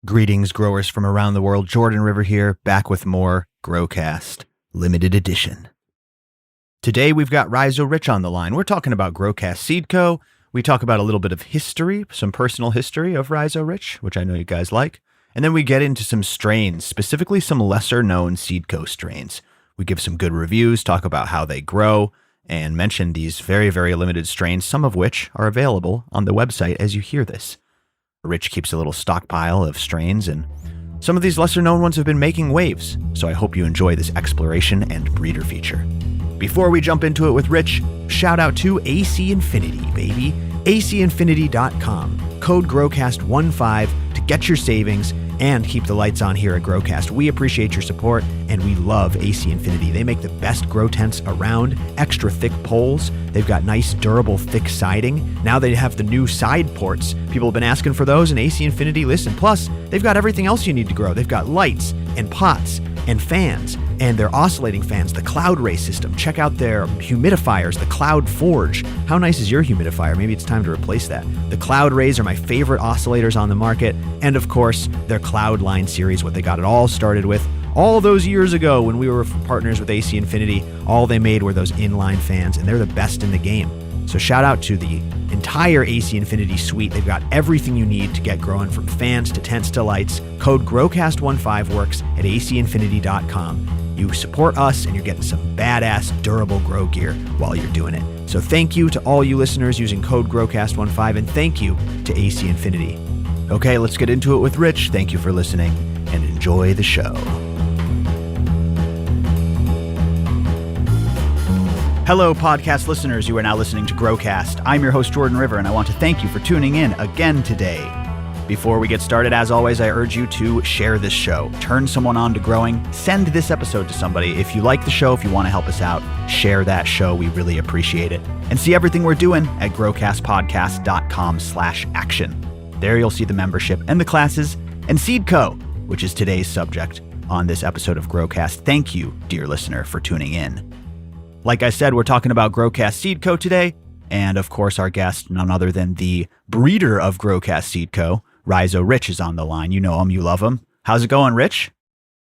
Greetings, growers from around the world. Jordan River here, back with more GrowCast Limited Edition. Today we've got Rhizo Rich on the line. We're talking about GrowCast Seed Co. We talk about a little bit of history, some personal history of Rhizo Rich, which I know you guys like. And then we get into some strains, specifically some lesser-known Seed Co. strains. We give some good reviews, talk about how they grow, and mention these very, very limited strains, some of which are available on the website as you hear this. Rich keeps a little stockpile of strains, and some of these lesser-known ones have been making waves, so I hope you enjoy this exploration and breeder feature. Before we jump into it with Rich, shout out to AC Infinity, baby. ACinfinity.com. Code GrowCast15 to get your savings and keep the lights on here at GrowCast. We appreciate your support, and we love AC Infinity. They make the best grow tents around, extra thick poles. They've got nice, durable, thick siding. Now they have the new side ports. People have been asking for those, and AC Infinity, listen. Plus, they've got everything else you need to grow. They've got lights and pots and fans, and their oscillating fans, the Cloud Ray system. Check out their humidifiers, the Cloud Forge. How nice is your humidifier? Maybe it's time to replace that. The Cloud Rays are my favorite oscillators on the market. And of course, their Cloud Line series, what they got it all started with. All those years ago when we were partners with AC Infinity, all they made were those inline fans, and they're the best in the game. So shout out to the entire AC Infinity suite. They've got everything you need to get growing, from fans to tents to lights. Code GrowCast15 works at ACinfinity.com. You support us, and you're getting some badass, durable grow gear while you're doing it. So thank you to all you listeners using code GrowCast15, and thank you to AC Infinity. Okay, let's get into it with Rich. Thank you for listening, and enjoy the show. Hello, podcast listeners. You are now listening to GrowCast. I'm your host, Jordan River, and I want to thank you for tuning in again today. Before we get started, as always, I urge you to share this show. Turn someone on to growing. Send this episode to somebody. If you like the show, if you want to help us out, share that show. We really appreciate it. And see everything we're doing at growcastpodcast.com/action. There you'll see the membership and the classes and Seed Co., which is today's subject on this episode of GrowCast. Thank you, dear listener, for tuning in. Like I said, we're talking about GrowCast Seed Co. today, and of course our guest, none other than the breeder of GrowCast Seed Co., Rhizo Rich, is on the line. You know him, you love him. How's it going, Rich?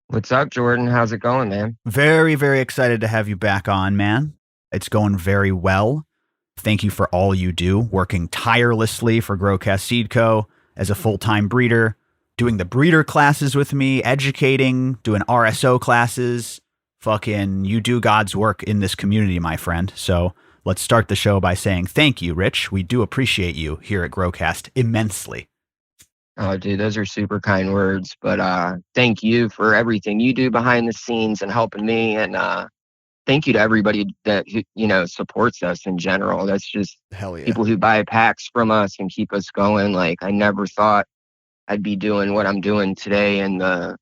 What's up, Jordan? How's it going, man? Very, very excited to have you back on, man. It's going very well. Thank you for all you do, working tirelessly for GrowCast Seed Co. as a full-time breeder, doing the breeder classes with me, educating, doing RSO classes. Fucking, you do God's work in this community, my friend. So let's start the show by saying thank you, Rich. We do appreciate you here at GrowCast immensely. Oh, dude, those are super kind words. But thank you for everything you do behind the scenes and helping me. And thank you to everybody that, supports us in general. That's just hell yeah. People who buy packs from us and keep us going. Like, I never thought I'd be doing what I'm doing today, and the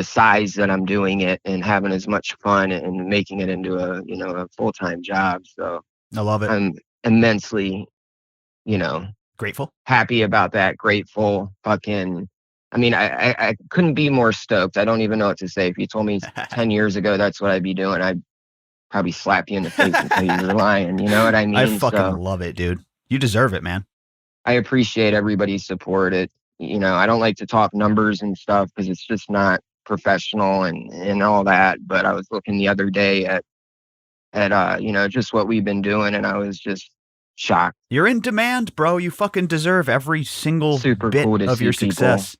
size that I'm doing it, and having as much fun and making it into a full-time job. So I love it. I'm immensely, grateful, happy about that. Grateful. Fucking, I mean, I couldn't be more stoked. I don't even know what to say. If you told me 10 years ago that's what I'd be doing, I'd probably slap you in the face and tell you you're lying. You know what I mean? I fucking love it, dude. You deserve it, man. I appreciate everybody's support. I don't like to talk numbers and stuff because it's just not professional and all that. But I was looking the other day at just what we've been doing, and I was just shocked. You're in demand, bro. You fucking deserve every single super bit cool to of see your people. success.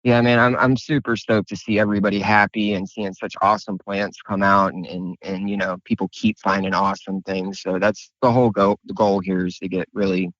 Yeah, man, I'm super stoked to see everybody happy and seeing such awesome plants come out, and people keep finding awesome things. So that's the whole goal. The goal here is to get really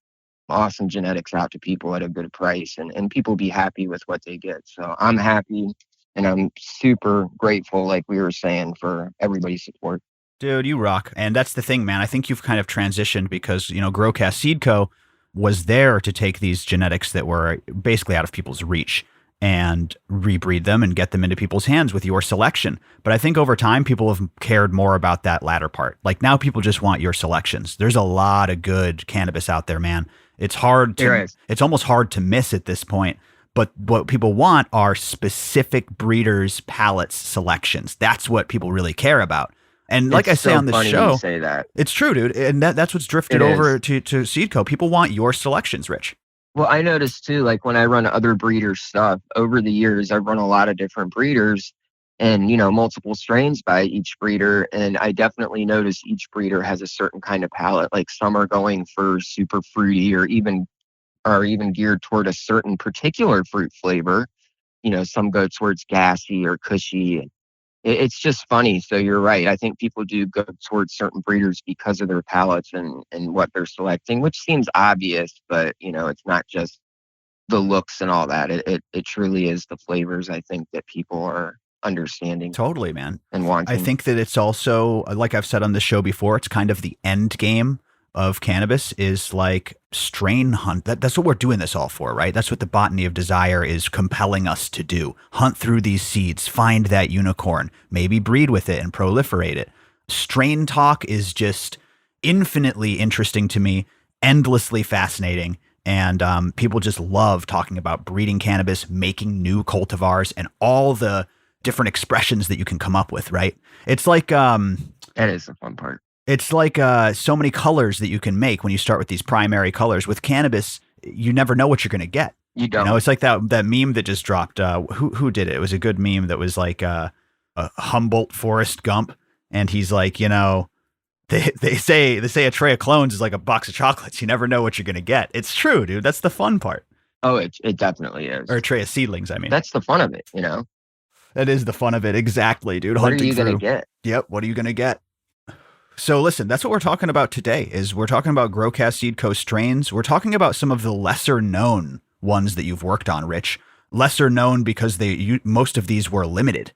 awesome genetics out to people at a good price, and people be happy with what they get. So I'm happy, and I'm super grateful, like we were saying, for everybody's support. Dude, you rock. And that's the thing, man. I think you've kind of transitioned because, GrowCast Seed Co. was there to take these genetics that were basically out of people's reach and rebreed them and get them into people's hands with your selection. But I think over time, people have cared more about that latter part. Like, now people just want your selections. There's a lot of good cannabis out there, man. It's almost hard to miss at this point. But what people want are specific breeders, pallets, selections. That's what people really care about. And like I say on this show, say that. It's true, dude. And that's what's drifted over to Seed Co. People want your selections, Rich. Well, I noticed too, like when I run other breeder stuff over the years, I've run a lot of different breeders and, multiple strains by each breeder. And I definitely notice each breeder has a certain kind of palate. Like some are going for super fruity or even geared toward a certain particular fruit flavor. Some go towards gassy or cushy. It's just funny. So you're right. I think people do go towards certain breeders because of their palates and what they're selecting, which seems obvious, but it's not just the looks and all that. It truly is the flavors, I think, that people are understanding Totally, man. and I wanting. think that it's also, like I've said on this show before, it's kind of the end game of cannabis is like strain hunt. That's what we're doing this all for, right? That's what the botany of desire is compelling us to do. Hunt through these seeds, find that unicorn, maybe breed with it and proliferate it. Strain talk is just infinitely interesting to me, endlessly fascinating. And people just love talking about breeding cannabis, making new cultivars, and all the different expressions that you can come up with, right? It's like That is the fun part. it's like so many colors that you can make when you start with these primary colors. With cannabis, you never know what you're going to get. You don't. It's like that meme that just dropped. Who did it? It was a good meme that was like a Humboldt Forrest Gump, and he's like, they say a tray of clones is like a box of chocolates. You never know what you're going to get. It's true, dude. That's the fun part. Oh, it definitely is. Or a tray of seedlings, I mean. That's the fun of it, That is the fun of it. Exactly, dude. What are Hunting you going to through. get? Yep. What are you going to get? So listen, that's what we're talking about today is we're talking about GrowCast Seed Co. strains. We're talking about some of the lesser known ones that you've worked on, Rich. Lesser known because most of these were limited.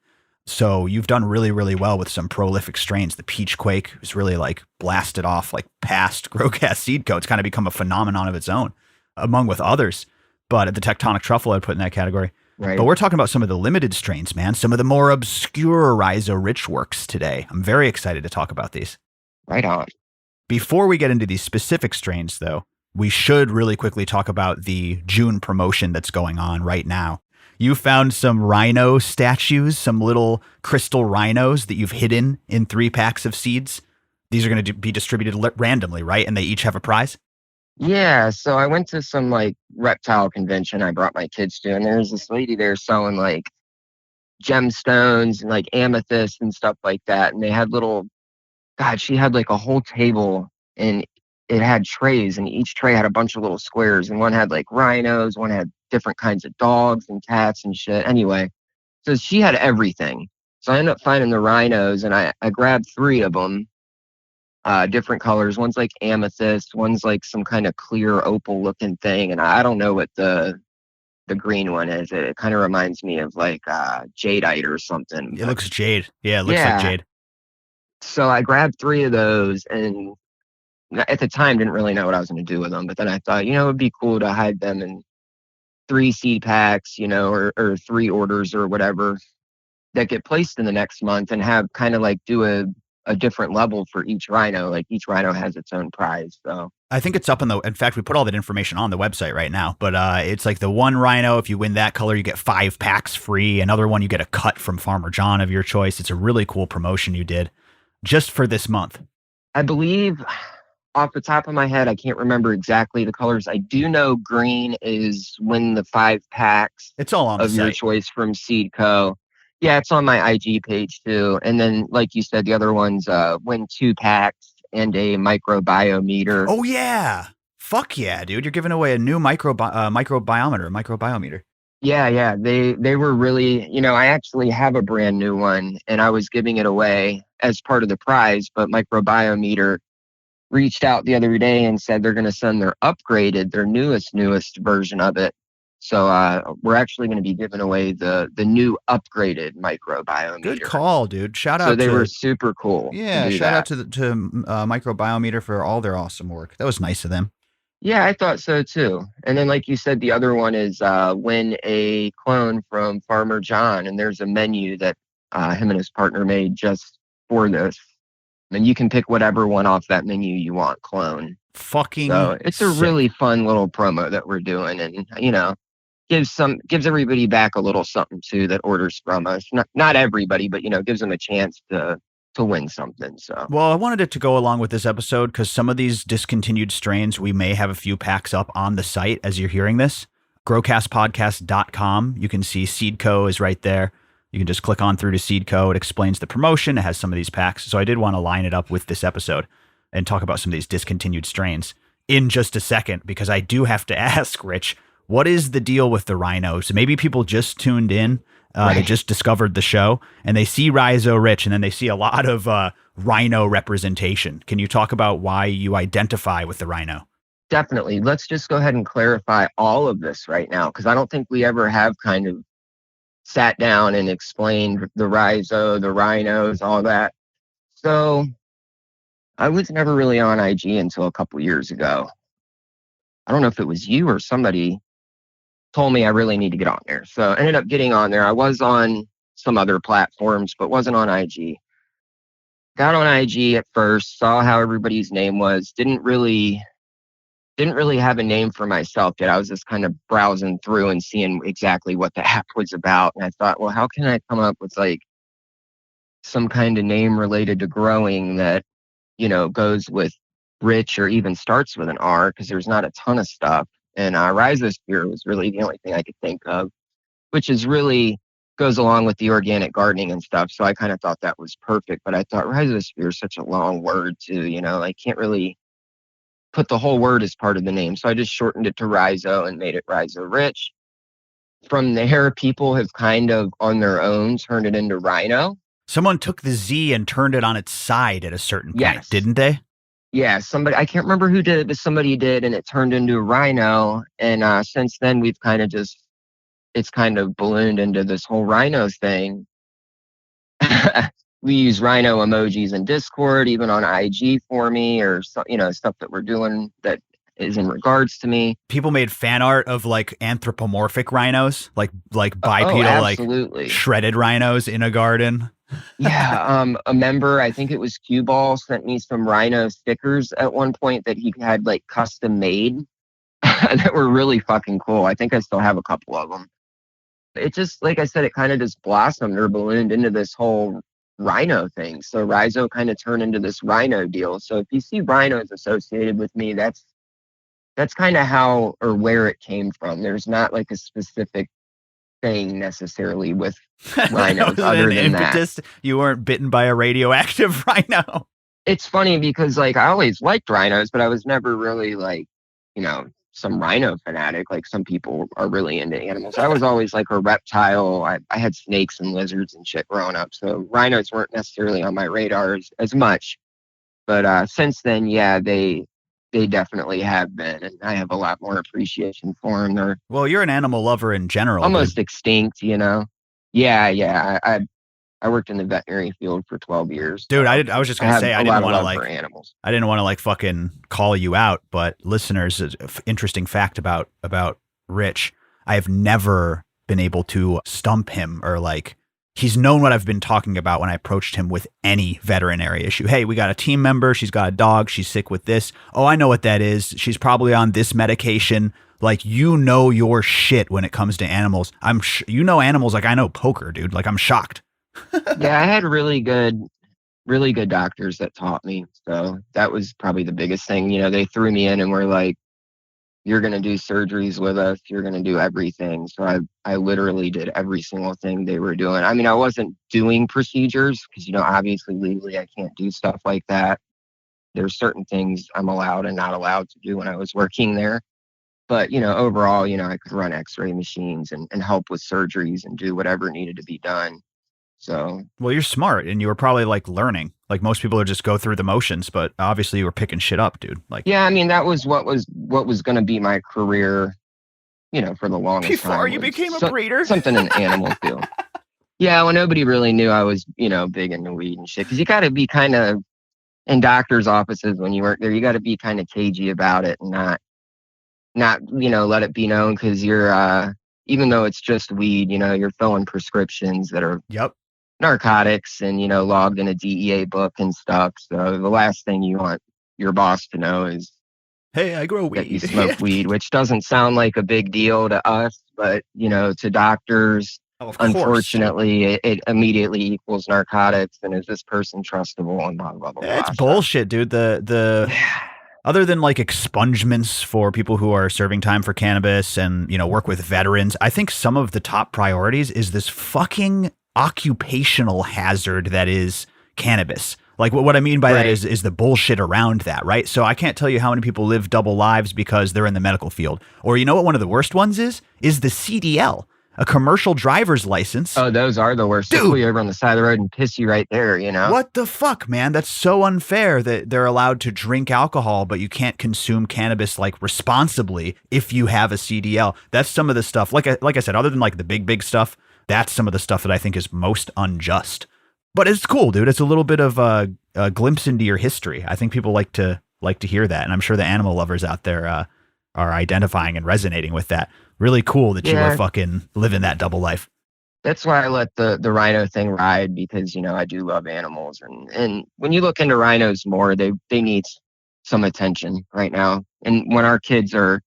So you've done really, really well with some prolific strains. The Peach Quake was really like blasted off like past GrowCast Seed Co. It's kind of become a phenomenon of its own among with others. But the Tectonic Truffle I'd put in that category. Right. But we're talking about some of the limited strains, man. Some of the more obscure Rhizo Rich works today. I'm very excited to talk about these. Right on. Before we get into these specific strains, though, we should really quickly talk about the June promotion that's going on right now. You found some rhino statues, some little crystal rhinos that you've hidden in 3 packs of seeds. These are going to be distributed randomly, right? And they each have a prize? Yeah, so I went to some like reptile convention I brought my kids to, and there's this lady there selling like gemstones and like amethyst and stuff like that. And they had she had like a whole table and it had trays, and each tray had a bunch of little squares, and one had like rhinos, one had different kinds of dogs and cats and shit. Anyway, so she had everything. So I ended up finding the rhinos, and I grabbed 3 of them, different colors. One's like amethyst, one's like some kind of clear opal looking thing, and I don't know what the green one is. It kind of reminds me of like jadeite or something. It looks jade. Yeah, it looks like jade. So I grabbed 3 of those, and at the time didn't really know what I was going to do with them. But then I thought, it would be cool to hide them in 3 seed packs, or 3 orders or whatever that get placed in the next month, and have kind of like do a different level for each rhino. Like each rhino has its own prize. So I think it's up in fact, we put all that information on the website right now, but it's like the one rhino, if you win that color, you get 5 packs free. Another one, you get a cut from Farmer John of your choice. It's a really cool promotion you did just for this month. I believe off the top of my head, I can't remember exactly the colors. I do know green is win the 5 packs. It's all on of the your site. choice from Seed Co. Yeah, it's on my IG page too. And then, like you said, the other ones win 2 packs and a microbiometer. Oh yeah, fuck yeah, dude! You're giving away a new microbiometer. Yeah. They were really, I actually have a brand new one, and I was giving it away as part of the prize. But microbiometer reached out the other day and said they're going to send their newest version of it. So we're actually going to be giving away the new upgraded microbiometer. Good call, dude. Shout out. So they were super cool. Yeah, shout out to Microbiometer for all their awesome work. That was nice of them. Yeah, I thought so too. And then, like you said, the other one is win a clone from Farmer John, and there's a menu that him and his partner made just for this. And you can pick whatever one off that menu you want, clone. So it's a really fun little promo that we're doing, and gives everybody back a little something too that orders from us. Not everybody, but gives them a chance to win something. So Well, I wanted it to go along with this episode because some of these discontinued strains, we may have a few packs up on the site as you're hearing this. GrowCastPodcast.com. You can see Seedco is right there. You can just click on through to Seedco. It explains the promotion. It has some of these packs. So I did want to line it up with this episode and talk about some of these discontinued strains in just a second, because I do have to ask, Rich, what is the deal with the rhinos? Maybe people just tuned in. They just discovered the show and they see Rhizo Rich and then they see a lot of rhino representation. Can you talk about why you identify with the rhino? Definitely. Let's just go ahead and clarify all of this right now, because I don't think we ever have kind of sat down and explained the Rhizo, the rhinos, all that. So I was never really on IG until a couple years ago. I don't know if it was you or somebody told me I really need to get on there. So I ended up getting on there. I was on some other platforms, but wasn't on IG. Got on IG at first, saw how everybody's name was, didn't really have a name for myself yet. I was just kind of browsing through and seeing exactly what the app was about. And I thought, well, how can I come up with like some kind of name related to growing that, goes with rich or even starts with an R, because there's not a ton of stuff. And Rhizosphere was really the only thing I could think of, which is really goes along with the organic gardening and stuff. So I kind of thought that was perfect. But I thought Rhizosphere is such a long word too, I can't really put the whole word as part of the name. So I just shortened it to Rhizo and made it Rhizo Rich. From there, people have kind of on their own turned it into Rhino. Someone took the Z and turned it on its side at a certain point, didn't they? Yeah, somebody, I can't remember who did it, but somebody did, and it turned into a Rhino. And since then, we've kind of it's kind of ballooned into this whole Rhino thing. We use Rhino emojis in Discord, even on IG for me, or stuff that we're doing that is in regards to me. People made fan art of like anthropomorphic rhinos, like bipedal, like shredded rhinos in a garden. Yeah, a member, I think it was Cue Ball, sent me some rhino stickers at one point that he had like custom made that were really fucking cool. I think I still have a couple of them. It just, like I said, it kind of just blossomed or ballooned into this whole rhino thing. So Rhizo kind of turned into this rhino deal. So if you see rhinos associated with me, that's kind of how or where it came from. There's not like a specific thing necessarily with rhinos other than impetus. That. You weren't bitten by a radioactive rhino. It's funny because like I always liked rhinos, but I was never really like, some rhino fanatic. Like some people are really into animals. I was always like a reptile. I had snakes and lizards and shit growing up. So rhinos weren't necessarily on my radar as much. But since then, yeah, they definitely have been, and I have a lot more appreciation for them. Well, you're an animal lover in general. Almost extinct, Yeah. I worked in the veterinary field for 12 years. Dude, I was just going to say, I didn't want to like animals. I didn't want to like fucking call you out, but listeners, interesting fact about Rich, I have never been able to stump him or like he's known what I've been talking about when I approached him with any veterinary issue. Hey, we got a team member. She's got a dog. She's sick with this. Oh, I know what that is. She's probably on this medication. Like, your shit when it comes to animals. Animals like I know poker, dude. Like, I'm shocked. Yeah, I had really good doctors that taught me. So that was probably the biggest thing. They threw me in and were like, you're going to do surgeries with us. You're going to do everything. So I literally did every single thing they were doing. I mean, I wasn't doing procedures because, obviously legally I can't do stuff like that. There's certain things I'm allowed and not allowed to do when I was working there. But, overall, I could run x-ray machines and help with surgeries and do whatever needed to be done. So, well, you're smart and you were probably like learning. Like most people are just go through the motions, but obviously you were picking shit up, dude. Like, yeah, I mean, that was what was going to be my career, for the longest time. Before you became a breeder? Something in the animal field. Yeah, when nobody really knew I was, big into weed and shit. Because you got to be kind of in doctor's offices when you work there. You got to be kind of cagey about it and not, let it be known because you're, even though it's just weed, you're filling prescriptions that are narcotics and, logged in a DEA book and stuff. So the last thing you want your boss to know is, hey, I grow weed. That you smoke weed, which doesn't sound like a big deal to us, but, to doctors, Oh, of course. unfortunately, it immediately equals narcotics. And is this person trustable? And blah blah blah It's blah. So, bullshit, dude. The other than like expungements for people who are serving time for cannabis and, work with veterans, I think some of the top priorities is this fucking occupational hazard that is cannabis. Like what I mean by that right. is the bullshit around that, right? So I can't tell you how many people live double lives because they're in the medical field. Or you know what one of the worst ones is the CDL, a commercial driver's license. Oh, those are the worst. They pull you over on the side of the road and piss you right there, you know? What the fuck, man? That's so unfair that they're allowed to drink alcohol, but you can't consume cannabis like responsibly if you have a CDL. That's some of the stuff. Like I said, other than like the big stuff, that's some of the stuff that I think is most unjust. But it's cool, dude. It's a little bit of a glimpse into your history. I think people like to hear that, and I'm sure the animal lovers out there are identifying and resonating with that. Really cool that you were fucking living that double life. That's why I let the rhino thing ride, because, I do love animals. And when you look into rhinos more, they need some attention right now. And when our kids are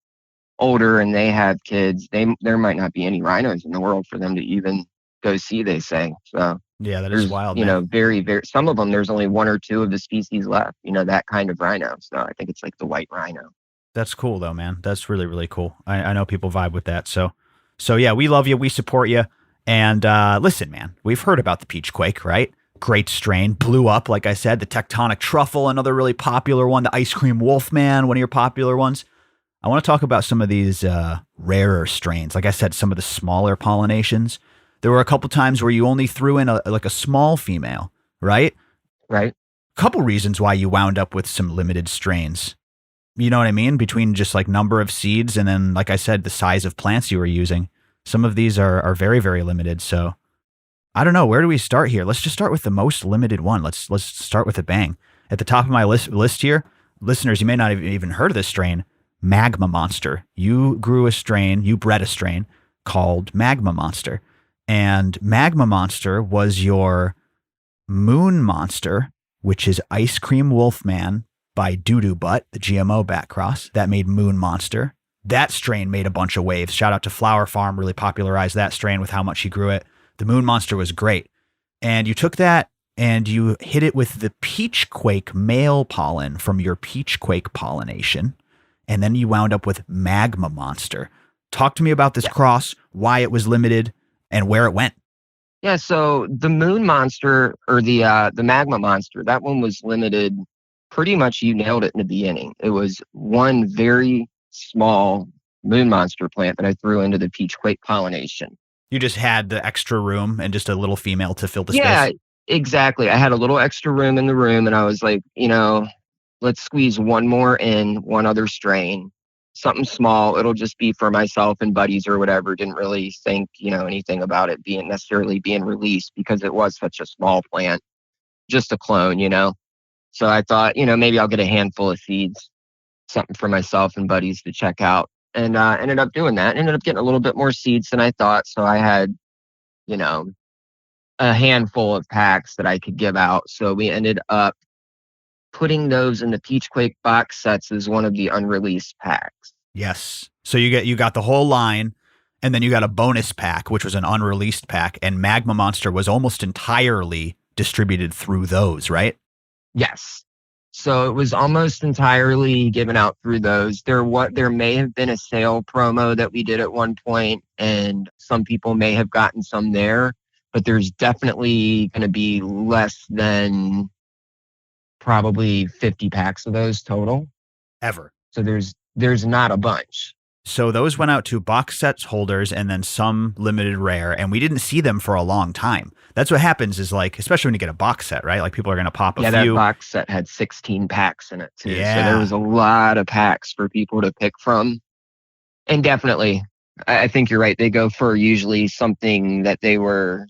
older and they have kids, there might not be any rhinos in the world for them to even go see, they say. So yeah, that is wild. Very, very, some of them, there's only one or two of the species left, that kind of rhino. So I think it's like the white rhino. That's cool though, man. That's really, really cool. I know people vibe with that. So yeah, we love you. We support you. And listen, man, we've heard about the peach quake, right? Great strain, blew up, like I said. The tectonic truffle, another really popular one. The ice cream wolfman, one of your popular ones. I want to talk about some of these rarer strains. Like I said, some of the smaller pollinations. There were a couple times where you only threw in a small female, right? Right. Couple reasons why you wound up with some limited strains. You know what I mean? Between just like number of seeds and then, like I said, the size of plants you were using. Some of these are very, very limited. So I don't know. Where do we start here? Let's just start with the most limited one. Let's start with a bang. At the top of my list here, listeners, you may not have even heard of this strain, Magma Monster. You bred a strain called Magma Monster. And Magma Monster was your Moon Monster, which is Ice Cream Wolfman by Doo-Doo Butt, the GMO backcross. That made Moon Monster. That strain made a bunch of waves. Shout out to Flower Farm, really popularized that strain with how much he grew it. The Moon Monster was great. And you took that and you hit it with the Peach Quake male pollen from your Peach Quake pollination. And then you wound up with Magma Monster. Talk to me about this cross, why it was limited, and where it went. Yeah, so the Moon Monster, or the Magma Monster, that one was limited. Pretty much you nailed it in the beginning. It was one very small Moon Monster plant that I threw into the Peach Quake pollination. You just had the extra room and just a little female to fill the space? Yeah, exactly. I had a little extra room in the room, and I was like, let's squeeze one more in, one other strain. Something small. It'll just be for myself and buddies or whatever. Didn't really think, anything about it being released because it was such a small plant. Just a clone, So I thought, maybe I'll get a handful of seeds, something for myself and buddies to check out. And ended up doing that. Ended up getting a little bit more seeds than I thought. So I had, a handful of packs that I could give out. So we ended up putting those in the Peach Quake box sets as one of the unreleased packs. Yes. So you got the whole line, and then you got a bonus pack, which was an unreleased pack, and Magma Monster was almost entirely distributed through those, right? Yes. So it was almost entirely given out through those. There may have been a sale promo that we did at one point, and some people may have gotten some there, but there's definitely going to be less than probably 50 packs of those total. Ever. So there's not a bunch. So those went out to box sets holders and then some limited rare, and we didn't see them for a long time. That's what happens is, like, especially when you get a box set, right? Like, people are going to pop a few. Yeah, that box set had 16 packs in it too. Yeah. So there was a lot of packs for people to pick from. And definitely, I think you're right. They go for usually something that they were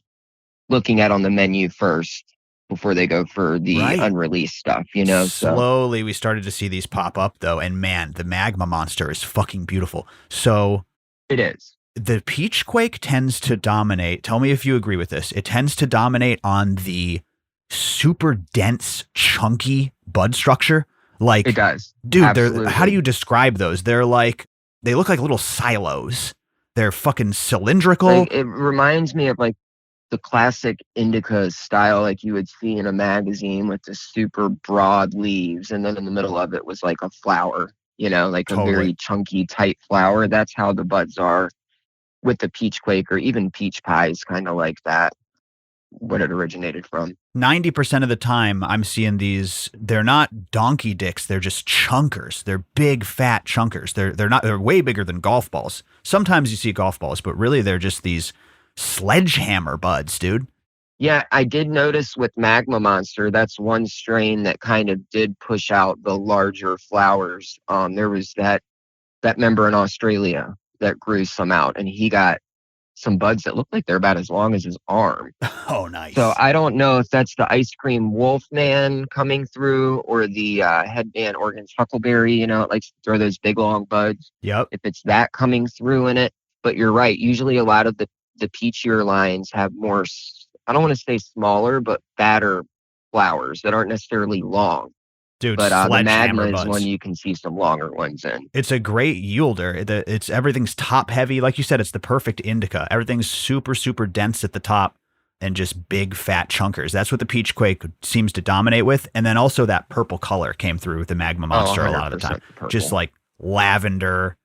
looking at on the menu first before they go for the unreleased stuff, Slowly, we started to see these pop up, though, and man, the Magma Monster is fucking beautiful. So it is. The Peach Quake tends to dominate. Tell me if you agree with this. It tends to dominate on the super dense, chunky bud structure. Like, it does. Dude, how do you describe those? They look like little silos. They're fucking cylindrical. Like it reminds me of like the classic indica style, like you would see in a magazine with the super broad leaves, and then in the middle of it was like a flower, like a Totally. very chunky, tight flower. That's how the buds are with the peach quake, or even peach pies, kind of like that, what it originated from. 90% of the time I'm seeing these, they're not donkey dicks, they're just chunkers. They're big fat chunkers. They're way bigger than golf balls. Sometimes you see golf balls, but really they're just these sledgehammer buds, dude. Yeah, I did notice with Magma Monster, that's one strain that kind of did push out the larger flowers. There was that member in Australia that grew some out, and he got some buds that look like they're about as long as his arm. Oh, nice. So I don't know if that's the ice cream wolf man coming through, or the headband Oregon's huckleberry. It likes to throw those big long buds. Yep. If it's that coming through in it. But you're right. Usually a lot of the peachier lines have more, I don't want to say smaller, but fatter flowers that aren't necessarily long. Dude, But the Magma buds. is one you can see some longer ones in. It's a great yielder. It's everything's top heavy. Like you said, it's the perfect indica. Everything's super, super dense at the top and just big fat chunkers. That's what the peach quake seems to dominate with. And then also that purple color came through with the Magma Monster a lot of the time. Purple. Just like lavender,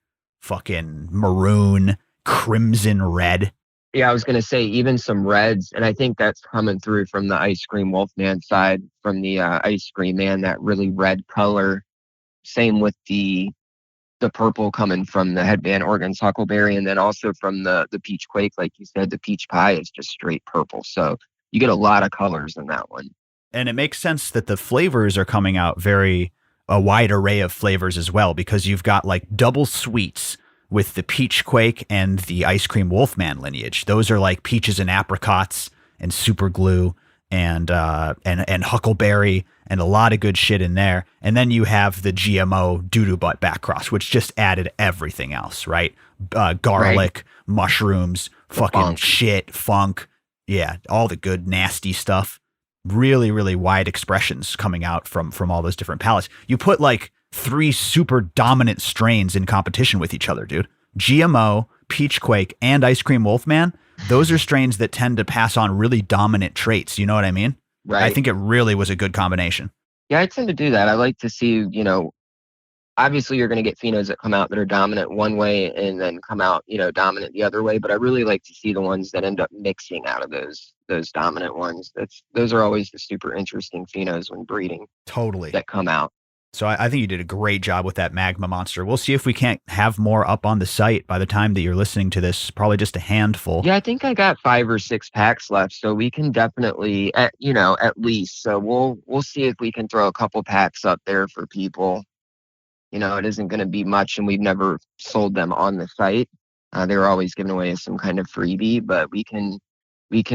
fucking maroon, crimson red. Yeah, I was going to say even some reds, and I think that's coming through from the Ice Cream Wolfman side, from the Ice Cream Man, that really red color. Same with the purple coming from the headband Oregon's huckleberry, and then also from the peach quake, like you said, the peach pie is just straight purple. So you get a lot of colors in that one. And it makes sense that the flavors are coming out a wide array of flavors as well, because you've got like double sweets with the peach quake and the ice cream wolfman lineage. Those are like peaches and apricots and super glue and huckleberry and a lot of good shit in there. And then you have the GMO doo-doo butt backcross, which just added everything else, right? Garlic, mushrooms, fucking shit, funk. Yeah, all the good, nasty stuff. Really, really wide expressions coming out from all those different palettes. You put like 3 super dominant strains in competition with each other, dude. GMO, Peach Quake, and Ice Cream Wolfman. Those are strains that tend to pass on really dominant traits. You know what I mean? Right. I think it really was a good combination. Yeah, I tend to do that. I like to see, obviously you're going to get phenos that come out that are dominant one way and then come out, dominant the other way. But I really like to see the ones that end up mixing out of those dominant ones. Those are always the super interesting phenos when breeding. Totally. That come out. So I think you did a great job with that Magma Monster. We'll see if we can't have more up on the site by the time that you're listening to this. Probably just a handful. Yeah, I think I got 5 or 6 packs left, so we can definitely, at least. So we'll see if we can throw a couple packs up there for people. It isn't going to be much, and we've never sold them on the site. They were always given away as some kind of freebie, but we can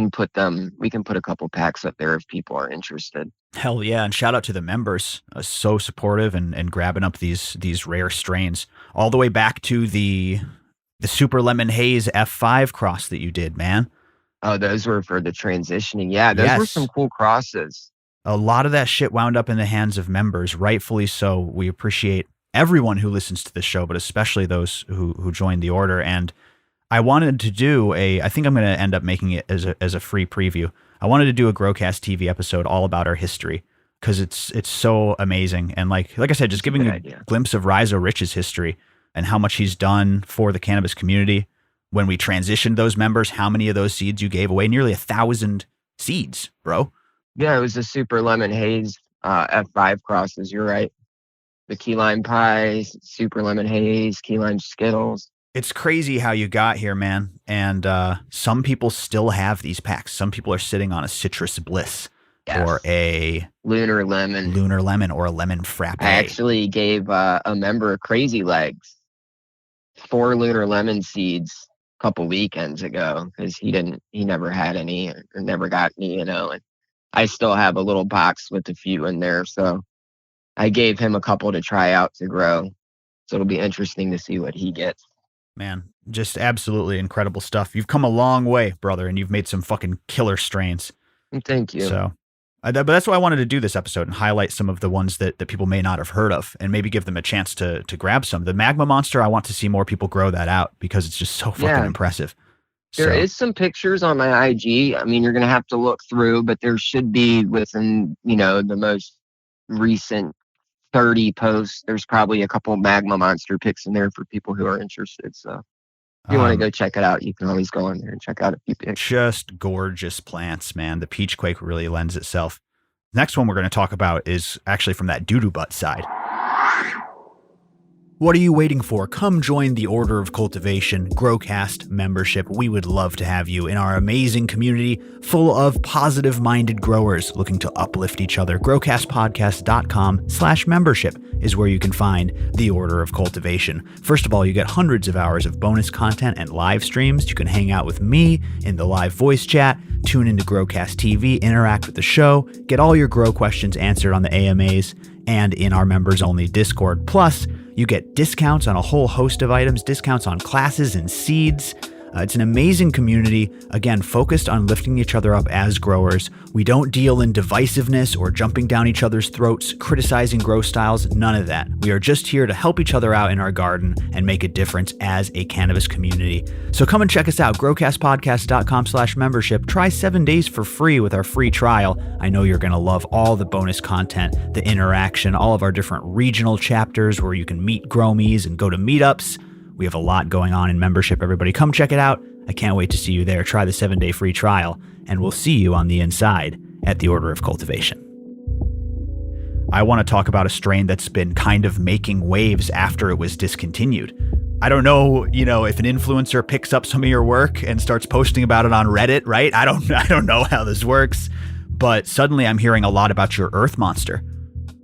put a couple packs up there if people are interested. Hell yeah. And shout out to the members, so supportive and grabbing up these rare strains all the way back to the Super Lemon Haze F5 cross that you did, man. Oh, those were for the transitioning. Yeah, those were some cool crosses. A lot of that shit wound up in the hands of members, rightfully so. We appreciate everyone who listens to the show, but especially those who joined the order. And I wanted to do I think I'm going to end up making it as a free preview. I wanted to do a GrowCast TV episode all about our history, because it's so amazing. And like I said, just giving a glimpse of Rhizo Rich's history and how much he's done for the cannabis community. When we transitioned those members, how many of those seeds you gave away? Nearly 1,000 seeds, bro. Yeah, it was the Super Lemon Haze F5 crosses. You're right. The key lime pies, Super Lemon Haze, key lime Skittles. It's crazy how you got here, man. And some people still have these packs. Some people are sitting on a Citrus Bliss or a Lunar Lemon or a Lemon Frappe. I actually gave a member of Crazy Legs 4 Lunar Lemon seeds a couple weekends ago, because he never had any or never got any, and I still have a little box with a few in there. So I gave him a couple to try out to grow. So it'll be interesting to see what he gets. Man, just absolutely incredible stuff. You've come a long way, brother, and you've made some fucking killer strains. Thank you. So But that's why I wanted to do this episode and highlight some of the ones that people may not have heard of and maybe give them a chance to grab some. The Magma Monster, I want to see more people grow that out because it's just so fucking impressive. There is some pictures on my IG. I mean, you're going to have to look through, but there should be within, the most recent 30 posts. There's probably a couple Magma Monster pics in there for people who are interested. So if you want to go check it out, you can always go on there and check out a few pics. Just gorgeous plants, man. The peach quake really lends itself. Next one we're going to talk about is actually from that doo-doo butt side. What are you waiting for? Come join the Order of Cultivation GrowCast membership. We would love to have you in our amazing community full of positive-minded growers looking to uplift each other. GrowCastPodcast.com/membership is where you can find the Order of Cultivation. First of all, you get hundreds of hours of bonus content and live streams. You can hang out with me in the live voice chat, tune into GrowCast TV, interact with the show, get all your grow questions answered on the AMAs and in our members-only Discord. Plus, you get discounts on a whole host of items, discounts on classes and seeds. It's an amazing community, again, focused on lifting each other up as growers. We don't deal in divisiveness or jumping down each other's throats, criticizing grow styles, none of that. We are just here to help each other out in our garden and make a difference as a cannabis community. So come and check us out, growcastpodcast.com/membership. Try 7 days for free with our free trial. I know you're going to love all the bonus content, the interaction, all of our different regional chapters where you can meet growmies and go to meetups. We have a lot going on in membership, everybody. Come check it out. I can't wait to see you there. Try the 7-day free trial, and we'll see you on the inside at the Order of Cultivation. I want to talk about a strain that's been kind of making waves after it was discontinued. I don't know, if an influencer picks up some of your work and starts posting about it on Reddit, right? I don't know how this works, but suddenly I'm hearing a lot about your Earth Monster.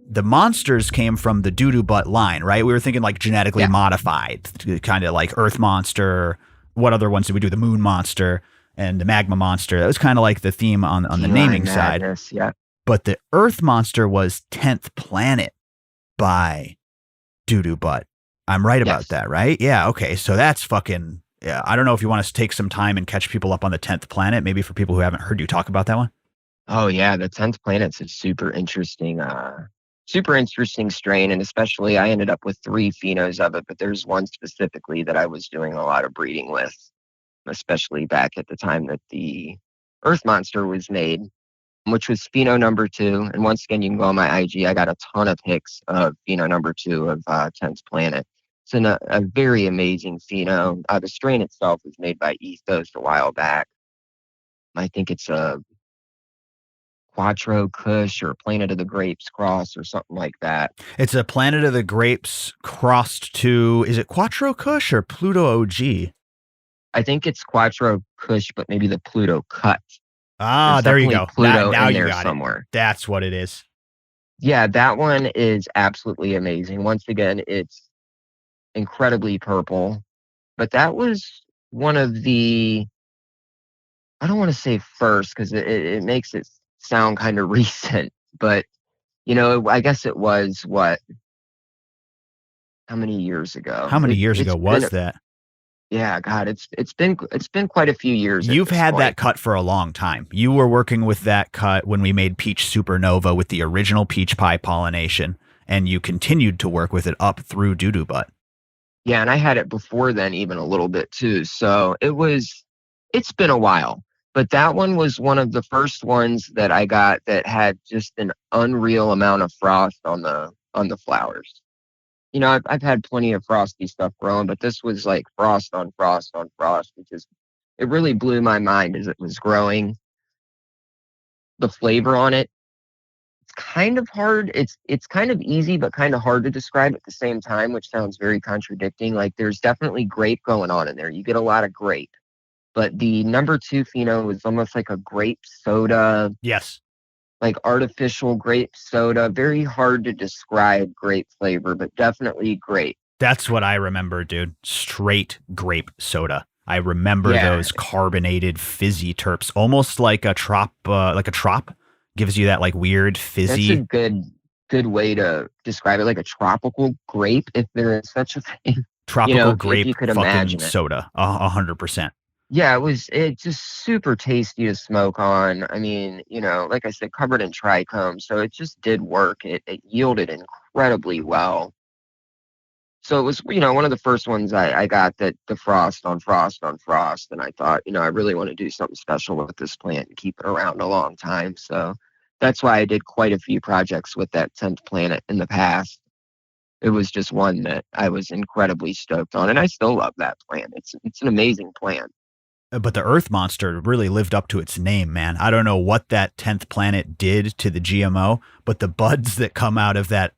The monsters came from the doo-doo butt line, right? We were thinking like genetically modified, kind of like Earth Monster. What other ones did we do? The Moon Monster and the Magma Monster. That was kind of like the theme on the naming side. Yeah. But the Earth Monster was 10th Planet by doo-doo butt. I'm right about that, right? Yeah, okay. So that's fucking, I don't know if you want to take some time and catch people up on the 10th Planet, maybe for people who haven't heard you talk about that one. Oh, yeah. The 10th Planet's a super interesting strain, and especially I ended up with 3 phenos of it, but there's one specifically that I was doing a lot of breeding with, especially back at the time that the Earth Monster was made, which was pheno number 2. And once again, you can go on my IG. I got a ton of pics of pheno number 2 of 10th Planet. It's a very amazing pheno. The strain itself was made by Ethos a while back. I think it's a Quattro Kush or Planet of the Grapes cross or something like that. It's a Planet of the Grapes crossed to, is it Quattro Kush or Pluto OG? I think it's Quattro Kush, but maybe the Pluto cut. There you go. Pluto now in you there got somewhere. It. That's what it is. Yeah, that one is absolutely amazing. Once again, it's incredibly purple, but that was one of the, I don't want to say first because it makes it sound kind of recent, but I guess it was how many years ago? How many years ago was that? Yeah, God, it's been quite a few years. You've had that cut for a long time. You were working with that cut when we made Peach Supernova with the original peach pie pollination, and you continued to work with it up through doo-doo butt. Yeah, and I had it before then even a little bit too. So it's been a while. But that one was one of the first ones that I got that had just an unreal amount of frost on the flowers. I've had plenty of frosty stuff growing, but this was like frost on frost on frost, it really blew my mind as it was growing. The flavor on it, it's kind of hard. It's kind of easy, but kind of hard to describe at the same time, which sounds very contradicting. Like there's definitely grape going on in there. You get a lot of grape. But the number 2 pheno was almost like a grape soda. Yes. Like artificial grape soda. Very hard to describe grape flavor, but definitely grape. That's what I remember, dude. Straight grape soda. I remember those carbonated fizzy terps, almost like a trop. Gives you that like weird fizzy. That's a good way to describe it, like a tropical grape, if there is such a thing. Tropical grape if you could fucking imagine it. soda. 100%. Yeah, it just super tasty to smoke on. I mean, like I said, covered in trichome, so it just did work. It yielded incredibly well. So it was, one of the first ones I got that the frost on frost on frost. And I thought, I really want to do something special with this plant and keep it around a long time. So that's why I did quite a few projects with that 10th planet in the past. It was just one that I was incredibly stoked on. And I still love that plant. It's an amazing plant. But the Earth Monster really lived up to its name, man. I don't know what that 10th planet did to the GMO, but the buds that come out of that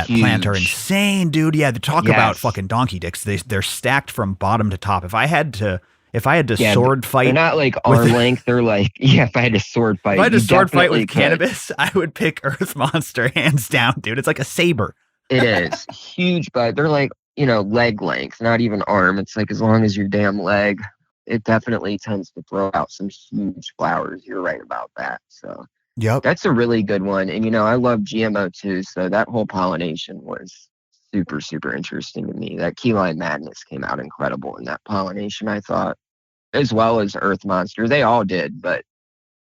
plant are insane, dude. Yeah, to talk about fucking donkey dicks. They're stacked from bottom to top. If I had to sword fight, they're not like arm length. They're like, if I had to sword fight, if I had to sword fight with cannabis, I would pick Earth Monster hands down, dude. It's like a saber. It is huge, but they're like, leg length, not even arm. It's like as long as your damn leg. It definitely tends to throw out some huge flowers. You're right about that. So yep, that's a really good one. And, I love GMO too. So that whole pollination was super, super interesting to me. That key lime madness came out incredible in that pollination, I thought, as well as Earth Monster. They all did, but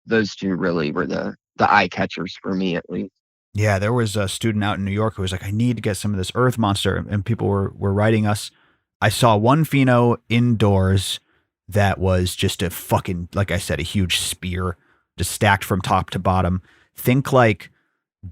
those two really were the eye catchers for me, at least. Yeah, there was a student out in New York who was like, I need to get some of this Earth Monster. And people were writing us. I saw one pheno indoors that was just a fucking, like I said, a huge spear, just stacked from top to bottom. Think like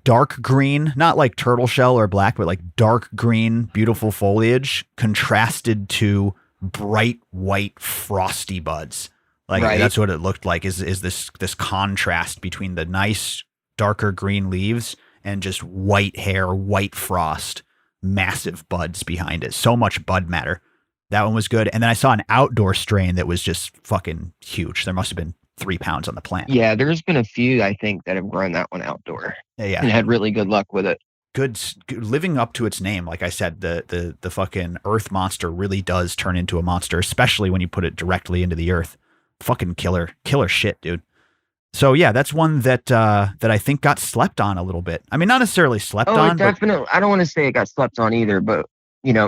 dark green, not like turtle shell or black, but like dark green, beautiful foliage contrasted to bright white frosty buds. Like That's what it looked like, is this contrast between the nice darker green leaves and just white hair, white frost, massive buds behind it. So much bud matter. That one was good. And then I saw an outdoor strain that was just fucking huge. There must have been 3 pounds on the plant. Yeah, there's been a few, I think, that have grown that one outdoor. Yeah. And had really good luck with it. Good, living up to its name. Like I said, the fucking Earth Monster really does turn into a monster, especially when you put it directly into the earth. Fucking killer shit, dude. So yeah, that's one that I think got slept on a little bit. I mean, not necessarily slept on. Definitely. I don't want to say it got slept on either, but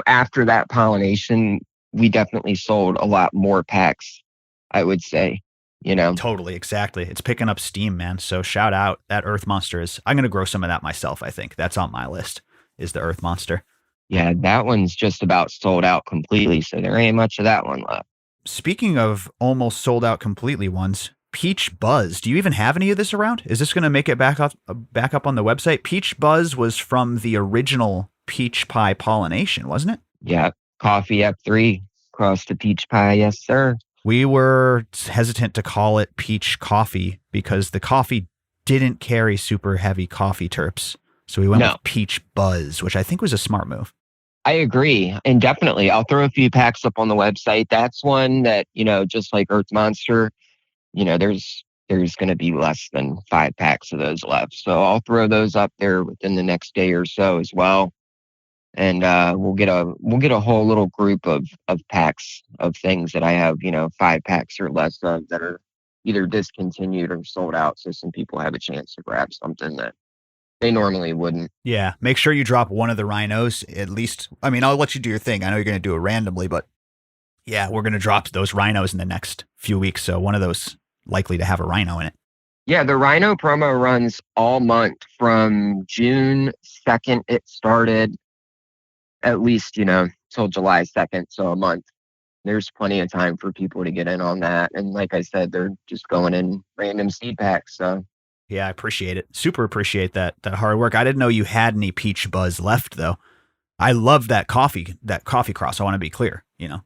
after that pollination, we definitely sold a lot more packs, I would say, Totally, exactly. It's picking up steam, man. So shout out. That Earth Monster I'm going to grow some of that myself, I think. That's on my list, is the Earth Monster. Yeah, that one's just about sold out completely, so there ain't much of that one left. Speaking of almost sold out completely ones, Peach Buzz. Do you even have any of this around? Is this going to make it back up on the website? Peach Buzz was from the original Peach Pie Pollination, wasn't it? Yeah. Coffee F3 across the peach pie. Yes, sir. We were hesitant to call it peach coffee because the coffee didn't carry super heavy coffee terps. So we went with Peach Buzz, which I think was a smart move. I agree. And definitely, I'll throw a few packs up on the website. That's one that, just like Earth Monster, there's going to be less than 5 packs of those left. So I'll throw those up there within the next day or so as well. And we'll get a whole little group of packs of things that I have, 5 packs or less of that are either discontinued or sold out. So some people have a chance to grab something that they normally wouldn't. Yeah. Make sure you drop one of the rhinos at least. I mean, I'll let you do your thing. I know you're going to do it randomly, but yeah, we're going to drop those rhinos in the next few weeks. So one of those likely to have a rhino in it. Yeah, the Rhino promo runs all month from June 2nd. It started at least, till July 2nd. So a month. There's plenty of time for people to get in on that. And like I said, they're just going in random seed packs. So yeah, I appreciate it. Super appreciate that hard work. I didn't know you had any Peach Buzz left though. I love that coffee cross. I want to be clear,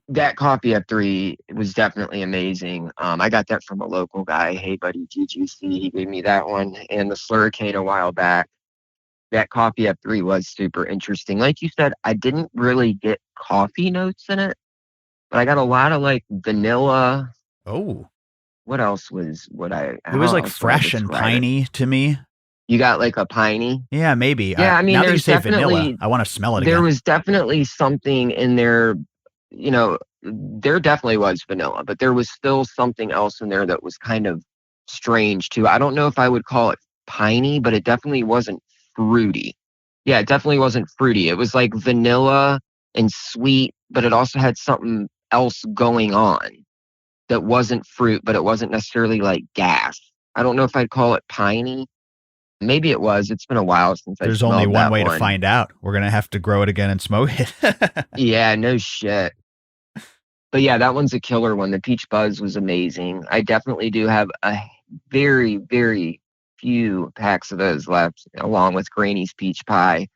That coffee F3 was definitely amazing. I got that from a local guy. Hey buddy, GGC. He gave me that one and the Slurricane a while back. That coffee F3 was super interesting. Like you said, I didn't really get coffee notes in it, but I got a lot of like vanilla. Oh, what else was what I? It was like fresh and piney to me. You got like a piney? Yeah, maybe. Yeah, I mean, now there's that you say definitely vanilla, I want to smell it again. There was definitely something in there. There definitely was vanilla, but there was still something else in there that was kind of strange too. I don't know if I would call it piney, but it definitely wasn't fruity. Yeah, it definitely wasn't fruity. It was like vanilla and sweet, but it also had something else going on. that wasn't fruit, but it wasn't necessarily like gas. I don't know if I'd call it piney. Maybe it was. It's been a while since I There's only smelled one that way to one. find out. We're going to have to grow it again and smoke it. Yeah, no shit. But yeah, that one's a killer one. The peach buzz was amazing. I definitely do have a very, very few packs of those left, along with Granny's peach pie.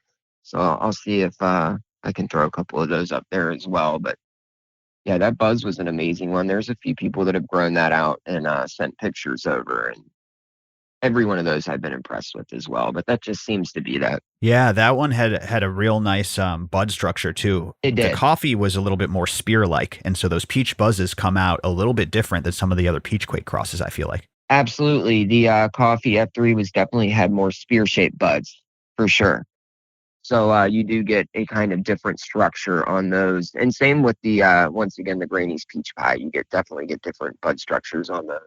So I'll see if I can throw a couple of those up there as well. But yeah, that buzz was an amazing one. There's a few people that have grown that out and sent pictures over, and every one of those I've been impressed with as well. But that just seems to be that. Yeah, that one had a real nice bud structure too. It The did. coffee was a little bit more spear-like, and so those peach buzzes come out a little bit different than some of the other peach quake crosses, I feel like. Absolutely. The coffee F3 was definitely had more spear-shaped buds, for sure. So you do get a kind of different structure on those. And same with the, once again, the Granny's peach pie. You definitely get different bud structures on those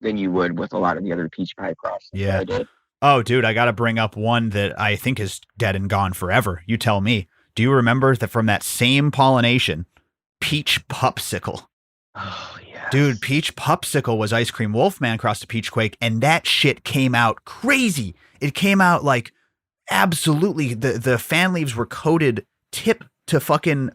than you would with a lot of the other peach pie crosses that I did. Oh, dude, I got to bring up one that I think is dead and gone forever. You tell me. Do you remember that from that same pollination, peach popsicle? Oh, yeah. Dude, peach popsicle was Ice Cream Wolfman crossed to peach quake, and that shit came out crazy. It came out like absolutely. The fan leaves were coated tip to fucking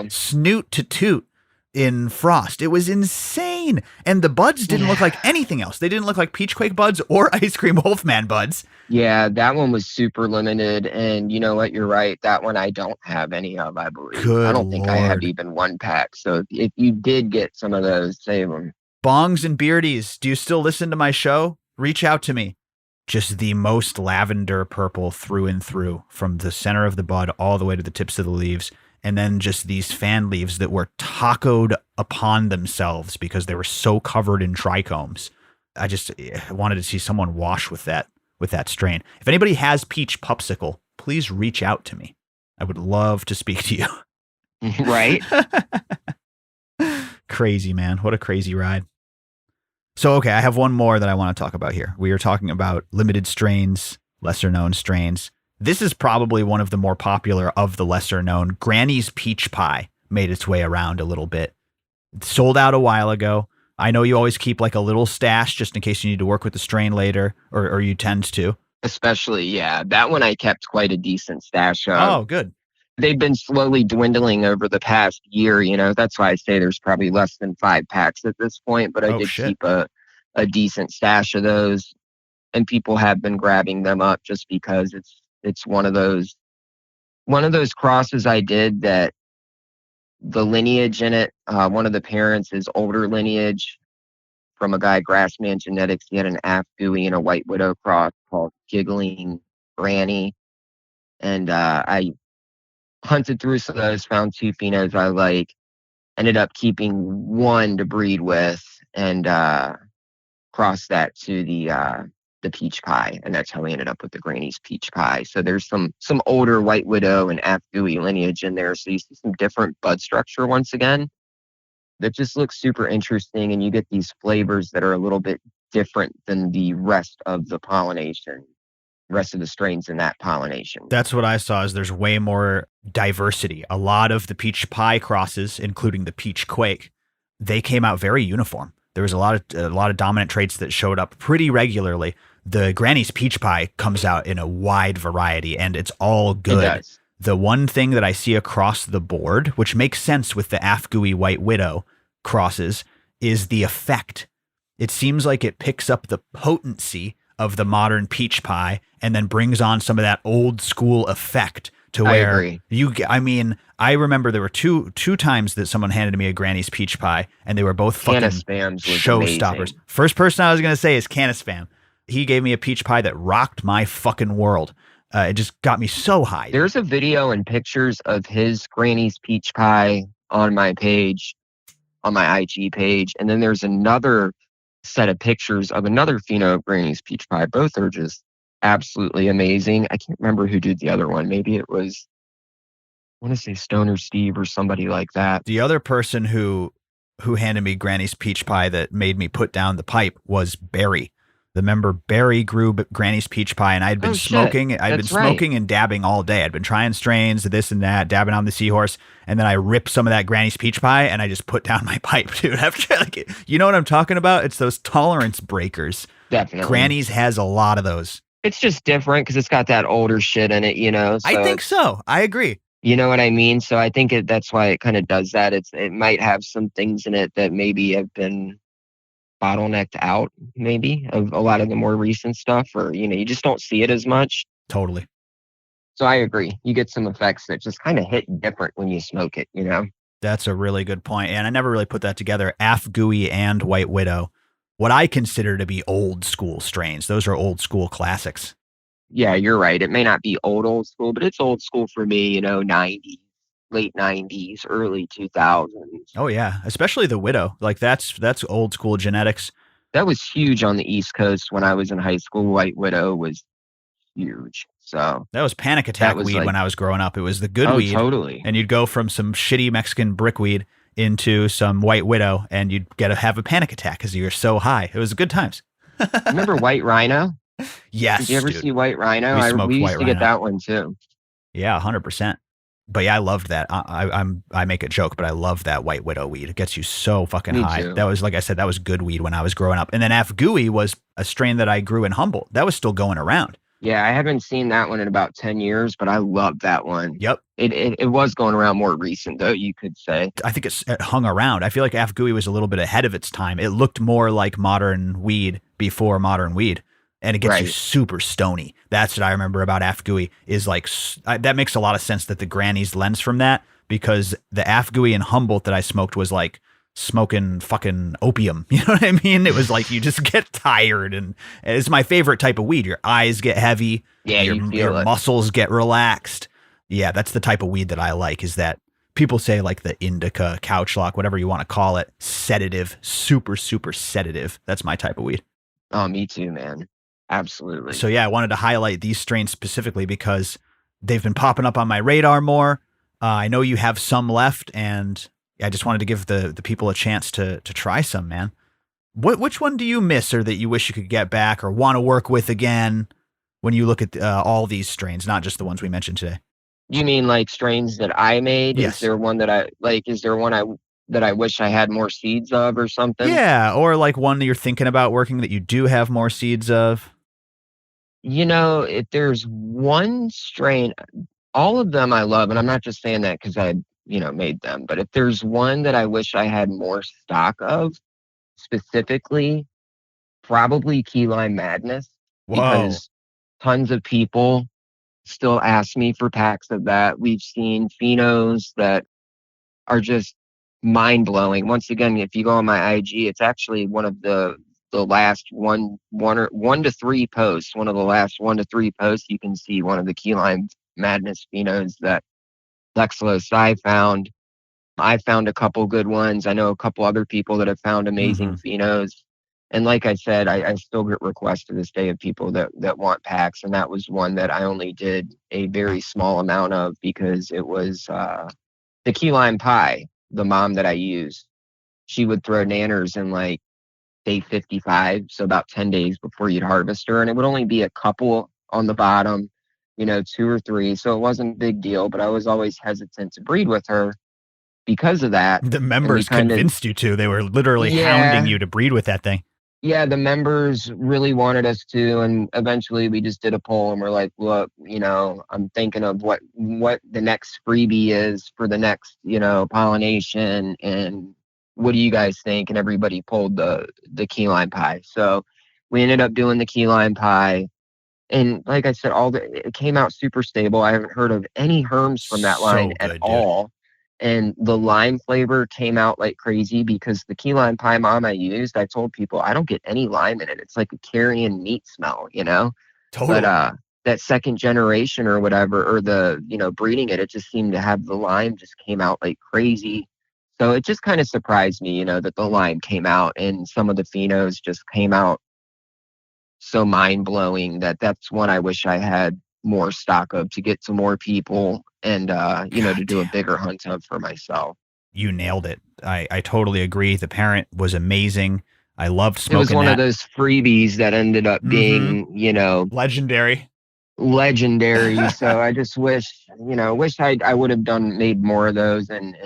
snoot to toot in frost. It was insane. And the buds didn't look like anything else. They didn't look like peach quake buds or Ice Cream Wolfman buds. Yeah, that one was super limited. And you know what? You're right. That one I don't have any of, I believe. Good I don't think I have Lord. even one pack. So if you did get some of those, save them. Bongs and beardies, do you still listen to my show? Reach out to me. Just the most lavender purple through and through, from the center of the bud all the way to the tips of the leaves. And then just these fan leaves that were tacoed upon themselves because they were so covered in trichomes. I just wanted to see someone wash with that strain. If anybody has peach popsicle, please reach out to me. I would love to speak to you. Right? Crazy, man. What a crazy ride. So, okay, I have one more that I want to talk about here. We are talking about limited strains, lesser known strains. This is probably one of the more popular of the lesser known. Granny's peach pie made its way around a little bit. It sold out a while ago. I know you always keep like a little stash just in case you need to work with the strain later, or you tend to. Especially, yeah. That one I kept quite a decent stash of. Oh, good. They've been slowly dwindling over the past year, That's why I say there's probably less than 5 packs at this point, but I did keep a decent stash of those, and people have been grabbing them up just because it's one of those crosses I did that the lineage in it, one of the parents is older lineage from a guy, Grassman Genetics. He had an Afgui and a White Widow cross called Giggling Granny, and I hunted through some of those, found 2 phenos I like, ended up keeping one to breed with, and crossed that to the peach pie, and that's how we ended up with the Granny's peach pie. So there's some older White Widow and Afgui lineage in there, so you see some different bud structure once again that just looks super interesting, and you get these flavors that are a little bit different than the rest of the pollination. Rest of the strains in that pollination. That's what I saw, is there's way more diversity. A lot of the peach pie crosses, including the peach quake, they came out very uniform. There was a lot of dominant traits that showed up pretty regularly. The Granny's peach pie comes out in a wide variety, and it's all good. It does. The one thing that I see across the board, which makes sense with the Afgui White Widow crosses, is the effect. It seems like it picks up the potency of the modern peach pie and then brings on some of that old school effect to where I agree. I remember there were two times that someone handed me a Granny's peach pie, and they were both fucking showstoppers. First person I was going to say is Canispam. He gave me a peach pie that rocked my fucking world. It just got me so high. There's a video and pictures of his Granny's peach pie on my page, on my IG page. And then there's another set of pictures of another pheno of Granny's peach pie. Both are just absolutely amazing. I can't remember who did the other one. Maybe it was, I want to say Stoner Steve or somebody like that. The other person who handed me Granny's peach pie that made me put down the pipe was Barry. The member Barry grew Granny's peach pie, and I'd been Oh shit, smoking. I'd been that's right. smoking and dabbing all day. I'd been trying strains, this and that, dabbing on the seahorse, and then I ripped some of that Granny's peach pie, and I just put down my pipe, dude. After, like, you know what I'm talking about? It's those tolerance breakers. Definitely. Granny's has a lot of those. It's just different because it's got that older shit in it, you know. So I think so. I agree. You know what I mean? So I think that's why it kind of does that. It might have some things in it that maybe have been bottlenecked out, maybe, of a lot of the more recent stuff, or, you know, you just don't see it as much. Totally. So I agree. You get some effects that just kind of hit different when you smoke it, you know? That's a really good point. And I never really put that together. Afgooey and White Widow, what I consider to be old school strains. Those are old school classics. Yeah, you're right. It may not be old school, but it's old school for me, you know, 90s, late 90s, early 2000s. Oh yeah, especially the Widow. Like that's old school genetics. That was huge on the East Coast when I was in high school. White Widow was huge. So that was panic attack weed when I was growing up. It was the good weed. Totally. And you'd go from some shitty Mexican brickweed into some White Widow, and you'd have a panic attack because you were so high. It was good times. Remember White Rhino? Yes. Did you ever see White Rhino? We used to get that one too. Yeah, 100%. But yeah, I loved that. I make a joke, but I love that White Widow weed. It gets you so fucking high. Too. That was, like I said, that was good weed when I was growing up. And then Afgooey was a strain that I grew in Humboldt. That was still going around. Yeah, I haven't seen that one in about 10 years, but I love that one. Yep. It was going around more recent, though, you could say. I think it hung around. I feel like Afgooey was a little bit ahead of its time. It looked more like modern weed before modern weed. And it gets you super stony. That's what I remember about Afgooey is like, that makes a lot of sense that the Grannies lens from that, because the Afgooey in Humboldt that I smoked was like smoking fucking opium. You know what I mean? It was like, you just get tired, and it's my favorite type of weed. Your eyes get heavy. Yeah, your muscles get relaxed. Yeah, that's the type of weed that I like, is that people say like the indica, couch lock, whatever you want to call it, sedative, super, super sedative. That's my type of weed. Oh, me too, man. Absolutely. So yeah, I wanted to highlight these strains specifically because they've been popping up on my radar more. I know you have some left, and I just wanted to give the people a chance to try some, man. Which one do you miss, or that you wish you could get back or want to work with again when you look at all these strains, not just the ones we mentioned today? You mean like strains that I made? Yes. Is there one that I like? Is there one that I wish I had more seeds of or something? Yeah, or like one that you're thinking about working that you do have more seeds of. You know, if there's one strain, all of them I love, and I'm not just saying that because I, made them, but if there's one that I wish I had more stock of, specifically, probably Key Lime Madness. Whoa. Because tons of people still ask me for packs of that. We've seen phenos that are just mind-blowing. Once again, if you go on my IG, it's actually one of the last one to three posts, one of the last 1 to 3 posts, you can see one of the Key Lime Madness phenos that Lexlos I found. I found a couple good ones. I know a couple other people that have found amazing phenos. And like I said, I still get requests to this day of people that want packs. And that was one that I only did a very small amount of because it was the key lime pie, the mom that I used. She would throw nanners in like day 55, so about 10 days before you'd harvest her. And it would only be a couple on the bottom, 2 or 3. So it wasn't a big deal, but I was always hesitant to breed with her because of that. The members convinced you to. They were literally hounding you to breed with that thing. Yeah, the members really wanted us to, and eventually we just did a poll and we're like, look, I'm thinking of what the next freebie is for the next, pollination, and what do you guys think? And everybody pulled the key lime pie. So we ended up doing the key lime pie. And like I said, it came out super stable. I haven't heard of any herms from that line at all. And the lime flavor came out like crazy because the key lime pie mom I used, I told people I don't get any lime in it. It's like a carrion meat smell, Totally. But that second generation or whatever, or the, breeding it just seemed to have the lime just came out like crazy. So it just kind of surprised me, that the lime came out, and some of the phenos just came out so mind-blowing that's one I wish I had more stock of to get to more people and, to do a bigger hunt of for myself. You nailed it. I totally agree. The parent was amazing. I loved It was smoking one of that. those freebies that ended up being, Legendary. legendary. So I just wish I would have made more of those and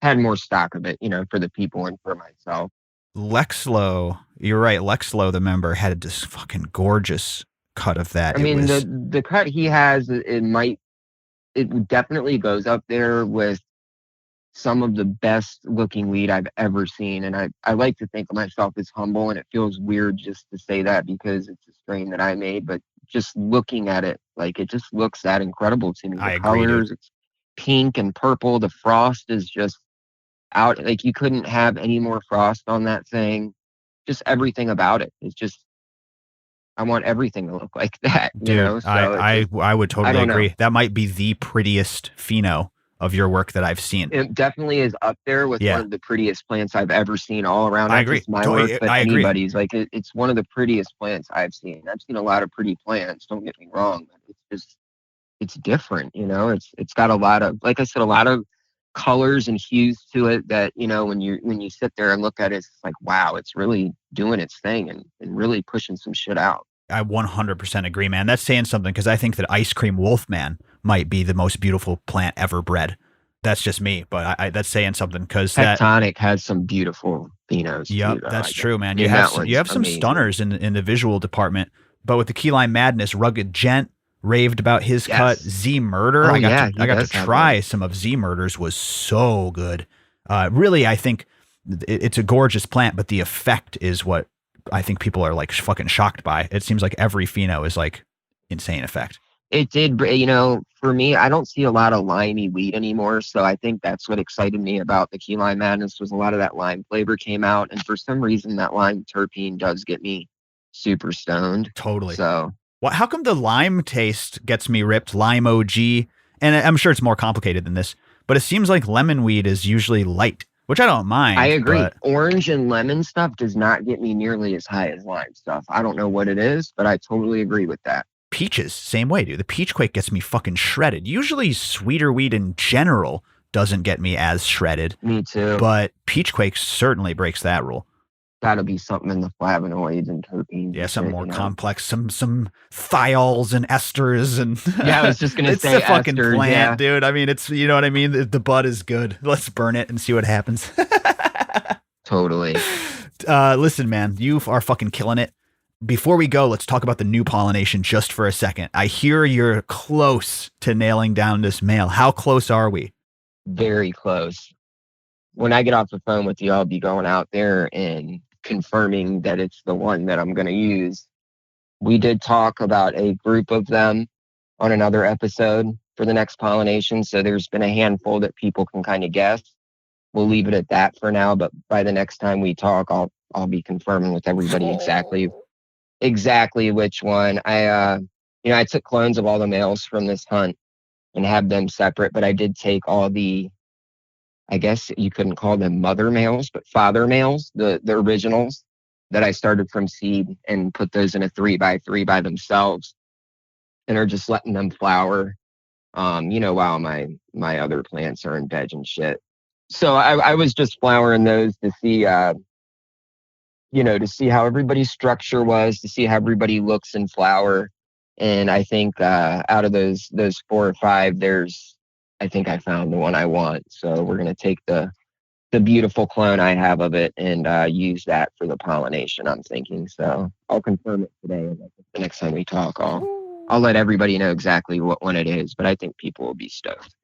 had more stock of it, for the people and for myself. Lexlow, you're right. Lexlow, the member, had this fucking gorgeous cut of that. I mean, the cut he has, it definitely goes up there with some of the best looking weed I've ever seen. And I like to think of myself as humble, and it feels weird just to say that because it's a strain that I made, but just looking at it, like it just looks that incredible to me. The I agree, colors, dude. it's pink and purple. The frost is just out. Like you couldn't have any more frost on that thing. Just everything about it. It's just, I want everything to look like that, Dude, So I would I totally don't agree. know. That might be the prettiest pheno of your work that I've seen. It definitely is up there with one of the prettiest plants I've ever seen all around. I Not agree. just my work, but I agree. anybody's. Like it's one of the prettiest plants I've seen. I've seen a lot of pretty plants. Don't get me wrong, but it's different. It's got a lot of, like I said, a lot of colors and hues to it that when you sit there and look at it, it's like wow, it's really doing its thing and really pushing some shit out. I 100% agree, man. That's saying something because I think that Ice Cream Wolfman might be the most beautiful plant ever bred. That's just me, but that's saying something because Tectonic has some beautiful phenos. Yep, too, that's I true, man. mean, You have some amazing. stunners in the visual department, but with the Key Lime Madness, Rugged Gent raved about his cut. Z Murder, Oh, I got yeah, to try some of Z Murder's, was so good. Really, I think it's a gorgeous plant, but the effect is what I think people are like fucking shocked by. It seems like every pheno is like insane effect. It did, for me, I don't see a lot of limey weed anymore. So I think that's what excited me about the Key Lime Madness was a lot of that lime flavor came out. And for some reason, that lime terpene does get me super stoned. Totally. So well, how come the lime taste gets me ripped? Lime OG. And I'm sure it's more complicated than this, but it seems like lemon weed is usually light, which I don't mind. I agree. But orange and lemon stuff does not get me nearly as high as lime stuff. I don't know what it is, but I totally agree with that. Peaches, same way, dude. The peach quake gets me fucking shredded. Usually sweeter weed in general doesn't get me as shredded. Me too. But peach quake certainly breaks that rule. Gotta be something in the flavonoids and terpenes. Yeah, something more complex. Some thiols and esters and yeah, I was just gonna say it's a fucking esters, plant, dude. I mean, it's, you know what I mean? The bud is good. Let's burn it and see what happens. Totally. Listen, man, you are fucking killing it. Before we go, let's talk about the new pollination just for a second. I hear you're close to nailing down this male. How close are we? Very close. When I get off the phone with you, I'll be going out there and confirming that it's the one that I'm going to use. We did talk about a group of them on another episode for the next pollination. So there's been a handful that people can kind of guess. We'll leave it at that for now. But by the next time we talk, I'll be confirming with everybody exactly which one. I took clones of all the males from this hunt and have them separate, but I did take all the, I guess you couldn't call them mother males, but father males, the originals that I started from seed and put those in a 3x3 by themselves and are just letting them flower, while my other plants are in veg and shit. So I was just flowering those to see, to see how everybody's structure was, to see how everybody looks in flower. And I think out of those 4 or 5, I think I found the one I want. So we're going to take the beautiful clone I have of it and use that for the pollination, I'm thinking. So I'll confirm it today. And the next time we talk, I'll let everybody know exactly what one it is. But I think people will be stoked.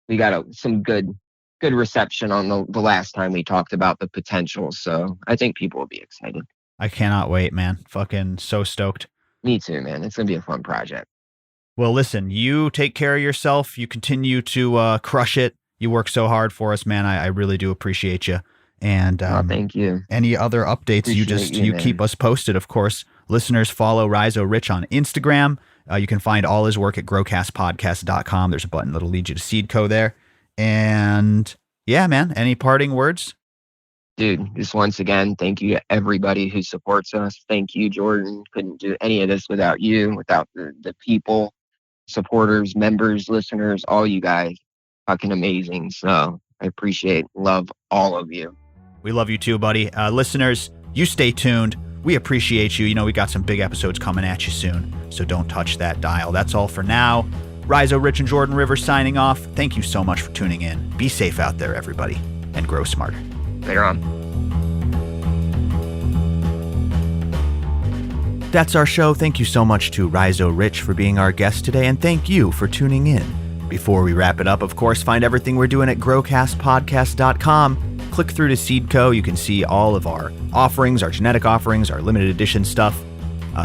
We got some good reception on the last time we talked about the potential. So I think people will be excited. I cannot wait, man. Fucking so stoked. Me too, man. It's going to be a fun project. Well, listen, you take care of yourself. You continue to crush it. You work so hard for us, man. I really do appreciate you. And thank you. Any other updates, you keep us posted, of course. Listeners, follow Rhizo Rich on Instagram. You can find all his work at growcastpodcast.com. There's a button that'll lead you to Seedco there. And yeah, man, any parting words? Dude, just once again, thank you to everybody who supports us. Thank you, Jordan. Couldn't do any of this without you, without the people, supporters, members, listeners, all you guys. Fucking amazing. So I appreciate, love all of you. We love you too, buddy. Listeners, you stay tuned. We appreciate you. You know, we got some big episodes coming at you soon, so don't touch that dial. That's all for now. Rhizo Rich and Jordan River signing off. Thank you so much for tuning in. Be safe out there, everybody, and grow smarter. Later on. That's our show. Thank you so much to Rhizo Rich for being our guest today, and thank you for tuning in. Before we wrap it up, of course, find everything we're doing at GrowCastPodcast.com. Click through to Seedco. You can see all of our offerings, our genetic offerings, our limited edition stuff.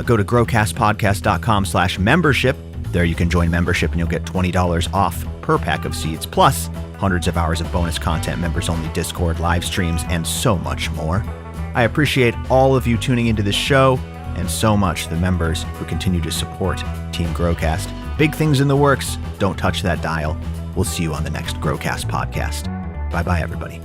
Go to GrowCastPodcast.com/membership. There you can join membership and you'll get $20 off per pack of seeds, plus hundreds of hours of bonus content, members-only Discord, live streams, and so much more. I appreciate all of you tuning into this show, and so much the members who continue to support Team GrowCast. Big things in the works. Don't touch that dial. We'll see you on the next GrowCast podcast. Bye-bye, everybody.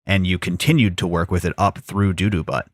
And you continued to work with it up through doo-doo butt.